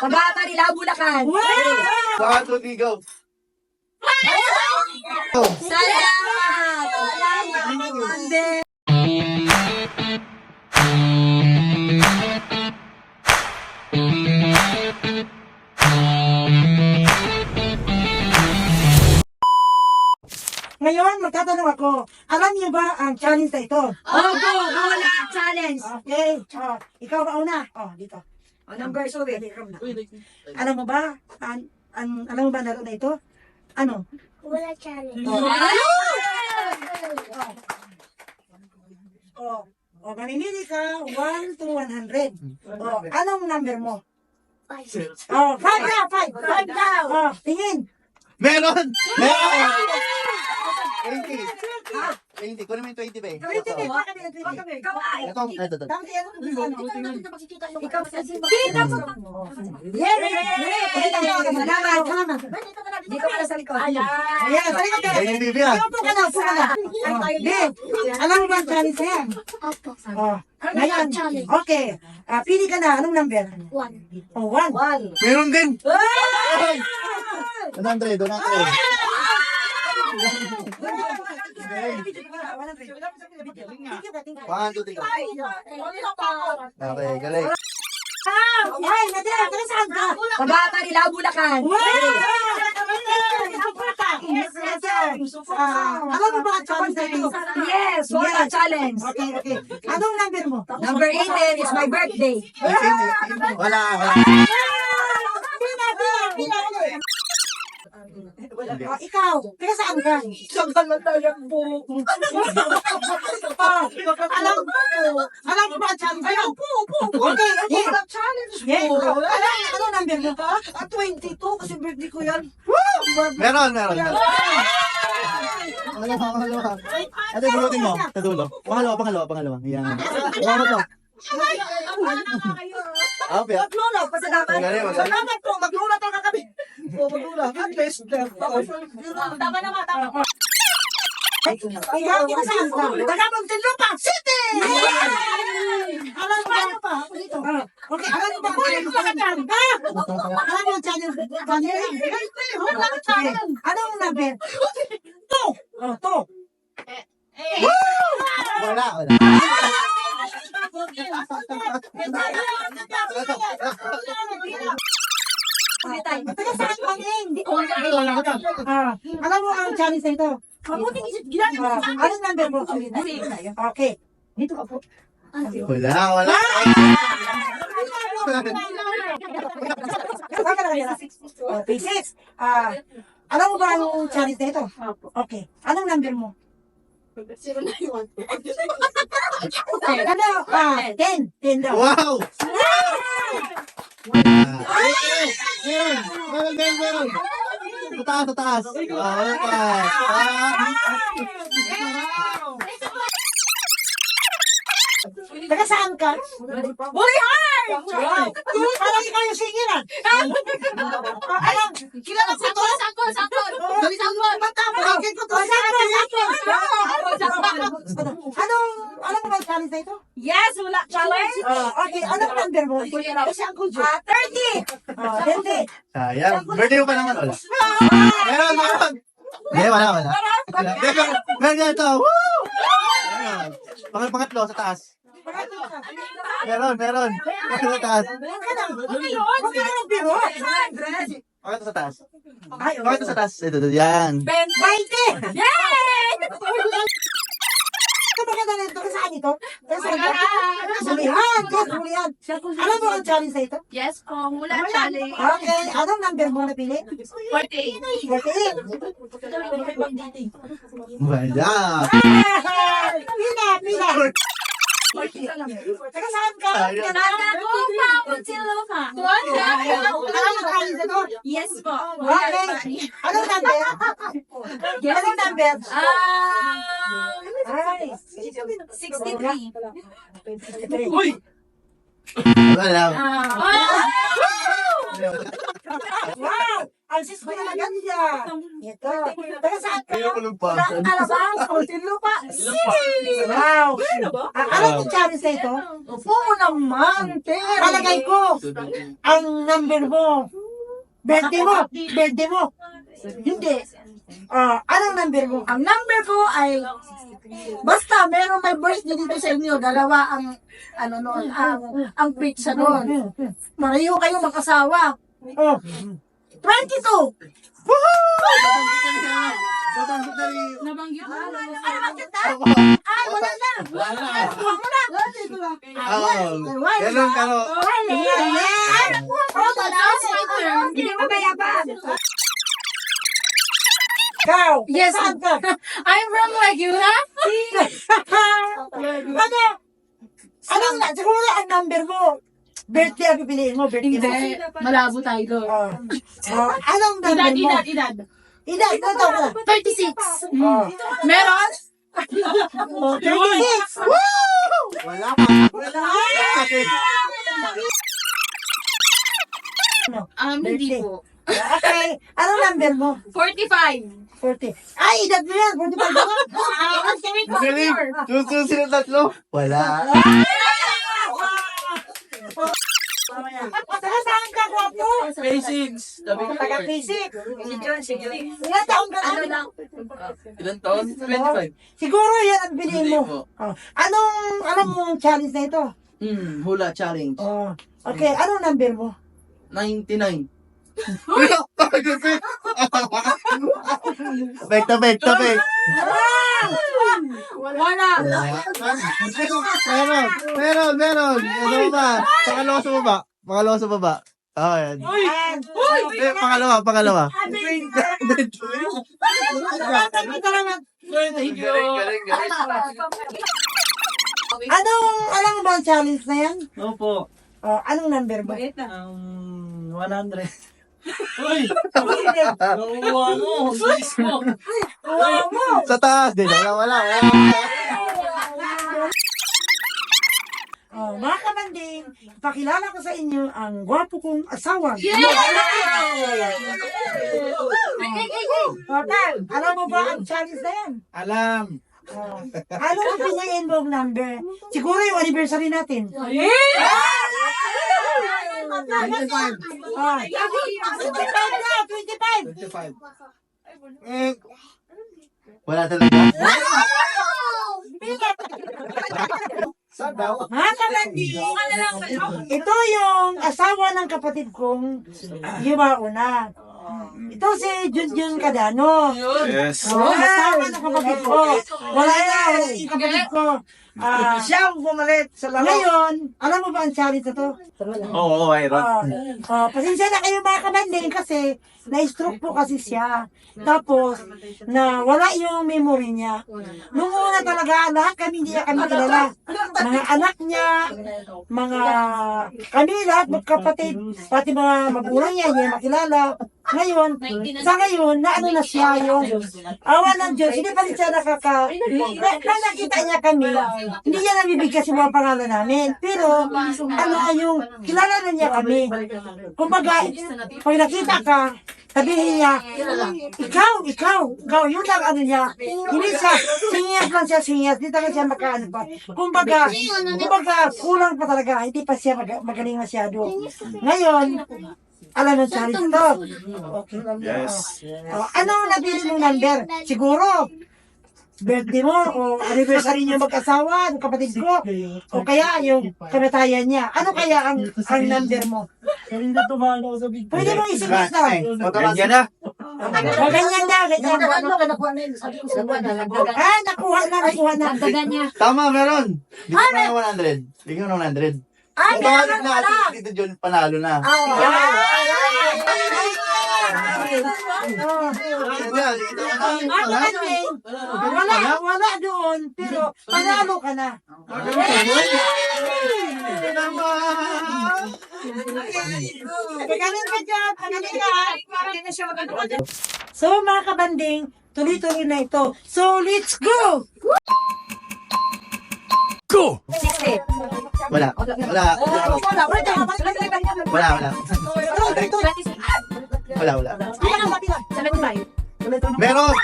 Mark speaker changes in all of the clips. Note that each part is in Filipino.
Speaker 1: Manila, Bulacan.
Speaker 2: One, two, three, go.
Speaker 1: Salamat! Salamat!
Speaker 3: Ngayon, magtatanong ako. Alam niyo ba ang challenge na ito?
Speaker 1: Opo, wala challenge.
Speaker 3: Okay. Ikaw ba una? Dito.
Speaker 1: Number 2 eh.
Speaker 3: Alam mo ba? Alam mo ba laro na ito? Ano?
Speaker 4: Wala challenge.
Speaker 3: Mamimili ka 1 to 100. Anong number mo?
Speaker 4: 5.
Speaker 3: 5 na, 5. 5 daw. Tingin.
Speaker 2: Meron! Meron! 20. 20. Kunin mo yung 20 ba eh?
Speaker 1: Ikaw ay.
Speaker 2: Ito.
Speaker 3: Tama yan.
Speaker 1: Ikaw kasi makita mo.
Speaker 3: Yes!
Speaker 1: Salamat. Dito ka na sa likod.
Speaker 3: Ayan, sa likod ka.
Speaker 2: Ayun yung TV ah.
Speaker 3: Upo ka na, upo ka na. Babe, alam mo ba ang challenge na yan?
Speaker 4: Opo.
Speaker 3: Ngayon, okay. Pili ka na. Anong number?
Speaker 4: 1.
Speaker 3: 1.
Speaker 2: Meron din! Ay! 100, 100. One, two, three, go. Okay, galing.
Speaker 3: Ay, natira saan ka?
Speaker 1: Manila, Bulacan.
Speaker 3: Alam mo ba ang challenge na ito?
Speaker 1: Yes, wala challenge.
Speaker 3: Okay. Anong number mo?
Speaker 1: Number 18 is my birthday.
Speaker 2: Wala.
Speaker 3: Ikaw, taga saan ka? Alam mo ba ang challenge na ito? Okay. Yeah. Anong number mo?
Speaker 1: 22 kasi birthday ko yan.
Speaker 2: Meron. Pangalawa. Ito, burutin mo. Sa dulo. Pangalawa. Yan. Pangalawa to. Okay.
Speaker 1: Maglulaw, pasalamat.
Speaker 2: Magaling.
Speaker 1: Salamat po, maglulaw talaga kami. Maglulaw, at least. Tama naman.
Speaker 3: Ikaw, taga saan ka?
Speaker 1: Taga Muntinlupa City!
Speaker 3: Alam mo ba? Okay, alam mo ba? Alam mo ang challenge? Anong number? 2.
Speaker 2: Wala.
Speaker 3: Taga saan ka ngayon? Alam mo ang challenge na ito? Anong number mo? Okay. Dito ka po.
Speaker 2: Wala.
Speaker 3: Saan ka na kanina? P6. Alam mo ba ang challenge na ito? Okay. Anong number mo? 10 daw.
Speaker 2: Wow! Meron. Sa taas.
Speaker 3: Taga saan ka?
Speaker 1: Bulihan!
Speaker 3: Parang ikaw yung singilan. Alam, kilala ko to.
Speaker 1: Sakol!
Speaker 3: Bakit ko to? Anong ba challenge na ito?
Speaker 1: Yes, wala challenge.
Speaker 3: Okay, anong number mo? Kasi ang kuljo.
Speaker 1: 30!
Speaker 3: 20.
Speaker 2: Sayang. Birthday mo pa naman. Wala. Meron. Hindi, wala. Meron ito. Woo! Pangatlo sa taas. Meron. Sa taas.
Speaker 3: Huwag ka na nagbiro.
Speaker 2: Pangatlo sa taas.
Speaker 3: Ay,
Speaker 2: Pangatlo sa taas. Ito, yan.
Speaker 3: 20.
Speaker 1: Yay!
Speaker 3: Kapag ka na taga saan ito? Taga saan ka? Sulihan. Alam mo ang challenge na ito?
Speaker 1: Yes po, wala challenge.
Speaker 3: Okay, anong number mo napili?
Speaker 1: 48.
Speaker 3: 48.
Speaker 2: Wala.
Speaker 3: Pila. Taga saan ka?
Speaker 1: Nagalupa, Muntinlupa.
Speaker 3: Alam mo challenge na ito?
Speaker 1: Yes po.
Speaker 3: Okay. Anong number? Anong number? Ay,
Speaker 1: 63.
Speaker 2: Wala.
Speaker 3: wow! Ang sis ko na maganda. Ito. Taga saan ka?
Speaker 2: Ayoko ng pasan.
Speaker 3: Alabang, Lupa. Wow. Alam mo challenge na ito?
Speaker 1: Oo naman, pero.
Speaker 3: Palagay ko, ang number mo, birthday mo. Hindi. Anong number mo?
Speaker 1: Ang number ko ay, basta meron may birthday dito sa inyo, dalawa ang, ano noon, ang pizza noon. Marayo kayo mag-asawa.
Speaker 3: Oh.
Speaker 1: 22!
Speaker 2: Nabanggit na rin.
Speaker 1: Nabanggit na. Ano ba kita? Ay, wala na. Ay, kuha mo na.
Speaker 2: Ganun ka, no?
Speaker 1: Hindi mo mayapan.
Speaker 3: Ikaw.
Speaker 1: Yes,
Speaker 3: Saan ka?
Speaker 1: I'm from Laguna.
Speaker 3: Anong siguro ang number mo? Birthday ang pipiliin mo, birthday mo.
Speaker 1: Hindi, malabo tayo doon.
Speaker 3: Anong number mo?
Speaker 1: Edad.
Speaker 3: Edad, ano daw ka?
Speaker 1: 36.
Speaker 3: Oh.
Speaker 1: Meron?
Speaker 3: 36! Woo!
Speaker 2: Wala pa.
Speaker 1: Hindi po.
Speaker 3: Okay, anong number mo?
Speaker 1: 45.
Speaker 3: 40. Ay, edad mo yan, 45 ba?
Speaker 2: Magaling. Susunod sila tatlo. Wala.
Speaker 3: Taga saan ka, Gwapo?
Speaker 5: Basics. Sabi ko,
Speaker 3: Taga Pisik.
Speaker 1: Sige.
Speaker 3: Ilan taon ka
Speaker 1: Ano
Speaker 3: na?
Speaker 1: lang?
Speaker 5: ilan taon? 25.
Speaker 3: Siguro yan ang piliin
Speaker 5: Hindi
Speaker 3: mo.
Speaker 5: po.
Speaker 3: Anong, alam mo ang challenge na ito?
Speaker 5: Hula challenge.
Speaker 3: Okay, anong number mo?
Speaker 5: 99.
Speaker 2: Tapik, tapik, tapik.
Speaker 1: Wala.
Speaker 2: Meron. Ano ba? Pangalawa sa baba. Pangalawa sa baba. Ayan. Pangalawa.
Speaker 3: Anong, alam mo ba ang challenge na yan?
Speaker 5: Opo.
Speaker 3: Anong number mo?
Speaker 5: 100.
Speaker 2: Sa taas din. Wala.
Speaker 3: Mga kamanding, pakilala ko sa inyo ang gwapo kong asawa. Total, alam mo ba ang challenge na yan?
Speaker 2: Alam.
Speaker 3: Ano ang pinayin mo ang number? Siguro yung anniversary natin.
Speaker 2: 25.
Speaker 3: 25.
Speaker 2: Wala talaga. Saan daw?
Speaker 3: Mga kamanding, ito yung asawa ng kapatid kong yumauna. Ito si Junjun Cadano.
Speaker 2: Yes.
Speaker 3: Asawa ng kapatid ko. Wala na, yung kapatid ko.
Speaker 1: Siya ang pumalit sa laro.
Speaker 3: Ngayon, alam mo ba ang challenge na to?
Speaker 2: Oo, mayroon.
Speaker 3: Pasensya na kayo mga kamanding kasi na-stroke po kasi siya. Tapos, na wala yung memory niya. Nung una talaga, lahat kami hindi niya kami kilala. Mga anak niya, mga kami lahat magkapatid, pati mga magulang niya, hindi niya makilala. Ngayon, sa ngayon, na ano na siya yung awa ng Diyos, hindi pa rin siya nakaka... Na nakita niya kami, hindi niya nabibigkas yung mga pangalan namin. Pero, ano yung, kilala na niya kami. Kumbaga, pag nakita ka, sabihin niya, ikaw, yun lang ano niya. Hindi siya, singiyas lang siya, hindi talaga siya makaano pa. Kumbaga, kulang pa talaga, hindi pa siya magaling masyado. Ngayon, alam mo sa ito. Okay.
Speaker 2: Yes.
Speaker 3: Ano nabili mong number? Siguro, birthday mo, o anniversary niyo mag-asawa, ng kapatid ko, o kaya yung kamatayan niya. Ano kaya ang number mo? Pwede mo isipis na.
Speaker 2: Ganyan na.
Speaker 3: Ganyan na, ganyan. Nakuha na.
Speaker 2: Tama, meron. Bigyan mo ng 100. Bigyan mo ng 100. Automatic na kasi dito John panalo na.
Speaker 3: Wala doon, pero panalo ka na. Pagaling ka dyan, pagaling ka. So mga kabanding, tuloy-tuloy na ito. So let's go!
Speaker 2: Wala.
Speaker 3: Wala.
Speaker 2: Wala.
Speaker 3: Ito.
Speaker 2: Wala, wala. Meron!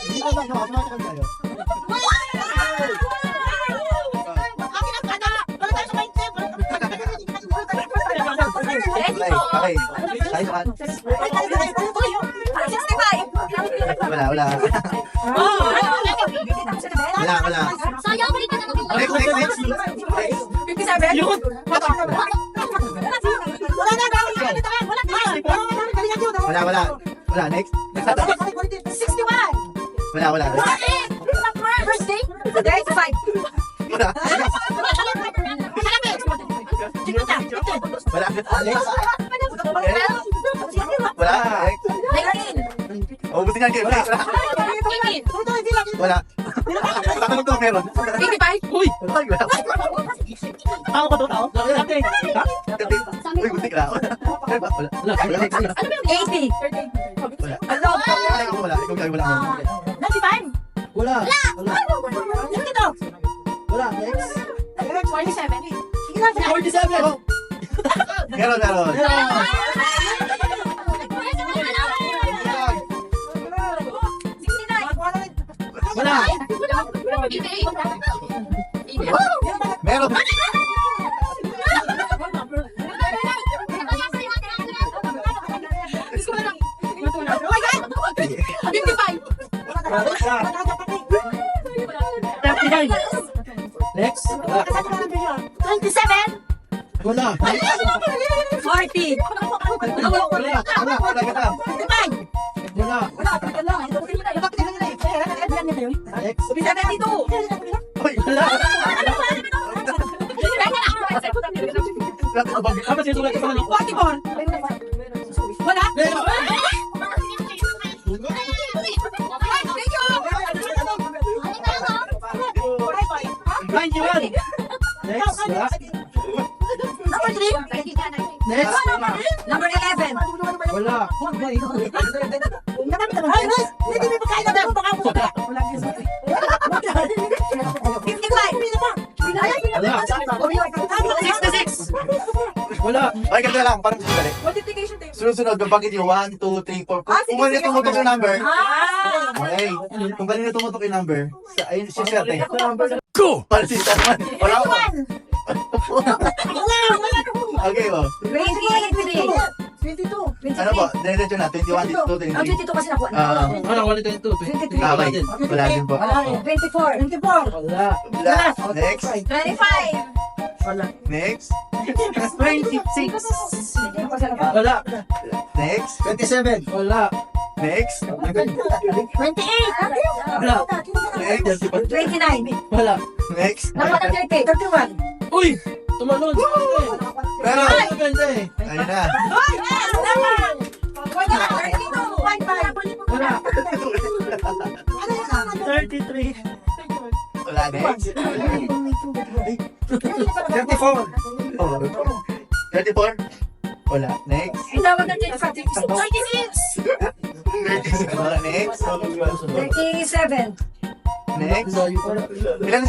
Speaker 2: Hindi ko ba sumasagot tayo? Okay. Tayo sa Wala, wala. Wala, wala. Next, next, next. Wala, wala. Wala, next. Wala, wala. Wala. Wala. Next. Wala. Next. Oh, buti nga kayo. Wala. Wala. Tatanong ko, meron.
Speaker 5: Uy!
Speaker 2: Ay, wala.
Speaker 5: Tao ba to? Tao?
Speaker 2: Uy, buti ka. Wala. Wala. Wala. Wala.
Speaker 1: 80.
Speaker 2: Wala. Wala. Ikaw kayo, wala.
Speaker 5: Wala. Wala. Wala. Next. 47.
Speaker 2: Meron, meron.
Speaker 5: Wala.
Speaker 2: Meron.
Speaker 5: Next. Wala.
Speaker 1: 27.
Speaker 5: Wala.
Speaker 1: 40.
Speaker 2: Wala. Wala. Wala.
Speaker 5: Wala. Next.
Speaker 1: 72.
Speaker 2: Uy, wala.
Speaker 5: Apa sih sulat kesalahan?
Speaker 1: 44. Wala.
Speaker 5: Next. Wala.
Speaker 1: Number 3.
Speaker 5: Next.
Speaker 1: Number 11.
Speaker 5: Wala.
Speaker 3: Ay, Rice! Hindi may pagkain na ako, baka mo.
Speaker 1: 55.
Speaker 5: Wala.
Speaker 1: 66.
Speaker 5: Wala.
Speaker 2: Ay, ganito lang. Parang sandali.
Speaker 1: Multiplication table.
Speaker 2: Sunod-sunod, babangkit yung 1, 2, 3, 4. Kung kanina tumutok yung number, okay. Kung kanina tumutok yung number, ayun, siya swerte. Go! Para si Tarman. Wala ko. Okay, oh.
Speaker 1: 23.
Speaker 3: 22.
Speaker 2: Ano po? Diretso na. 21, 22, 23.
Speaker 1: 22 kasi nakuha.
Speaker 5: Wala. Wala din ito.
Speaker 1: 23.
Speaker 2: Ah, okay. Wala din po.
Speaker 1: 24.
Speaker 3: 24.
Speaker 5: Wala.
Speaker 2: Wala. Next.
Speaker 1: 25.
Speaker 2: Next.
Speaker 5: 26. Wala.
Speaker 2: Next.
Speaker 6: 27.
Speaker 5: Wala.
Speaker 2: Next.
Speaker 1: 28.
Speaker 5: Wala.
Speaker 2: Next.
Speaker 1: 29.
Speaker 5: Wala.
Speaker 2: Next.
Speaker 1: Nakuha ng 30. 31.
Speaker 5: Uy! Tumalon.
Speaker 2: Pero,
Speaker 5: Ganda eh.
Speaker 2: ayun na.
Speaker 5: Wala.
Speaker 3: 33.
Speaker 2: Wala. Next.
Speaker 6: 34.
Speaker 2: Oh. 34. Wala. Next.
Speaker 1: 36.
Speaker 2: 36. Wala. Next.
Speaker 1: 37.
Speaker 2: Next. Ilan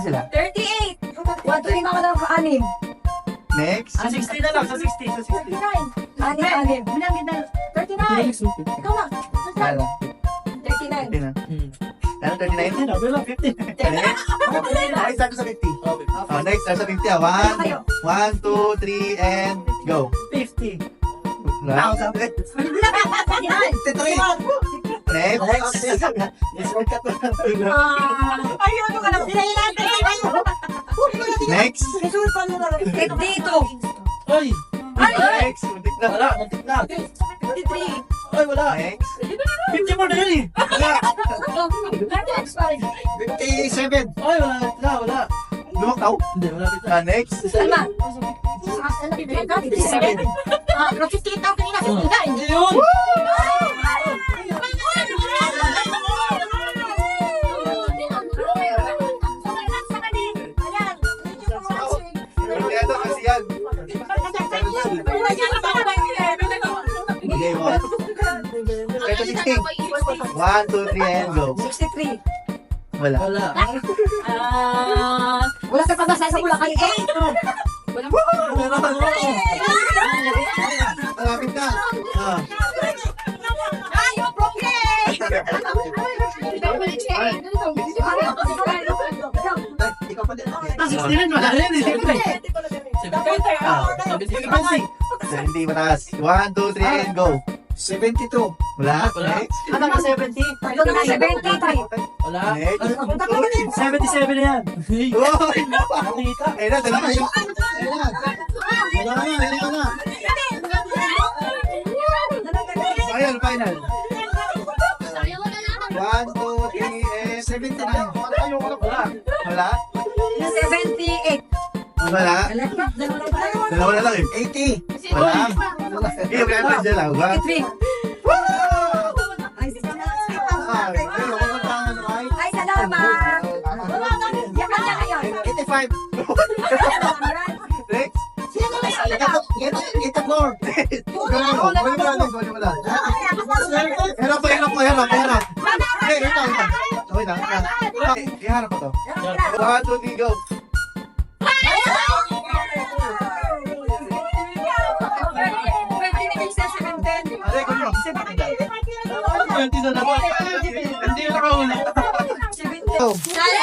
Speaker 2: sila?
Speaker 1: 38. 1, 2, 5 ako ng 6.
Speaker 2: Next.
Speaker 5: 60 na lang. Sa 60. Sa 60.
Speaker 1: 6. 39. Ikaw na.
Speaker 2: Wala.
Speaker 1: 39.
Speaker 2: Ina. Ano, 39?
Speaker 5: Wala. 50.
Speaker 2: Next.
Speaker 6: Ay, sabi sa 50.
Speaker 2: Oh, next. Sa 50. 1, 2, 3, and go.
Speaker 5: 50.
Speaker 2: Wala.
Speaker 6: 53.
Speaker 2: Next.
Speaker 3: Ayun, ano ka lang. Pinahilan ka lang.
Speaker 2: Next.
Speaker 3: Kasul pa nyo na lang.
Speaker 1: 52.
Speaker 5: Ay!
Speaker 2: Next. Muntik na.
Speaker 5: Wala. Muntik na.
Speaker 1: 53.
Speaker 5: Ay, wala.
Speaker 2: Next.
Speaker 5: 50 mo na yun eh. Wala.
Speaker 6: 57.
Speaker 5: Ay, wala. Wala. Wala.
Speaker 2: Lumaktaw.
Speaker 5: Hindi, wala.
Speaker 2: Next.
Speaker 1: Alma. 57. 58 ako kanina. 59.
Speaker 5: Hindi yun.
Speaker 2: Ito kasi yan. Okay, one. Ito 16. 1, 2, 3, and go.
Speaker 1: 63.
Speaker 2: Wala.
Speaker 5: Wala.
Speaker 1: Wala ka pag-asa sa Bulacan. 8.
Speaker 2: Malapit na.
Speaker 6: Ikaw pa din.
Speaker 5: Ah, 60 rin, wala rin eh, siyempre.
Speaker 2: Sige, 70 mataas. 1, 2, 3, and go.
Speaker 6: 72.
Speaker 2: Wala.
Speaker 5: Wala.
Speaker 2: Next.
Speaker 3: Ano ka 70?
Speaker 5: Wala.
Speaker 2: Next.
Speaker 5: 77 na yan.
Speaker 2: Oh,
Speaker 5: Nakita.
Speaker 2: ayun na, dalawa yung...
Speaker 6: Wala na, wala na.
Speaker 2: Final, final. 1, 2, 3, and...
Speaker 6: 79.
Speaker 2: Wala. Wala?
Speaker 3: 78.
Speaker 2: Wala? Dalawa na lang eh.
Speaker 6: 80.
Speaker 2: Wala. Hindi, kaya pa dyan lang.
Speaker 3: 83. Ay, salamat. Yaman na ngayon.
Speaker 6: 85.
Speaker 2: Next.
Speaker 6: Ito floor.
Speaker 2: Harap mo. Okay, ito. Okay na. Iharap mo to. 1, 2, 3, go. Aray, ko nyo.
Speaker 5: 20 na naman. Hindi na nakahuli.
Speaker 2: Go.
Speaker 3: Kaya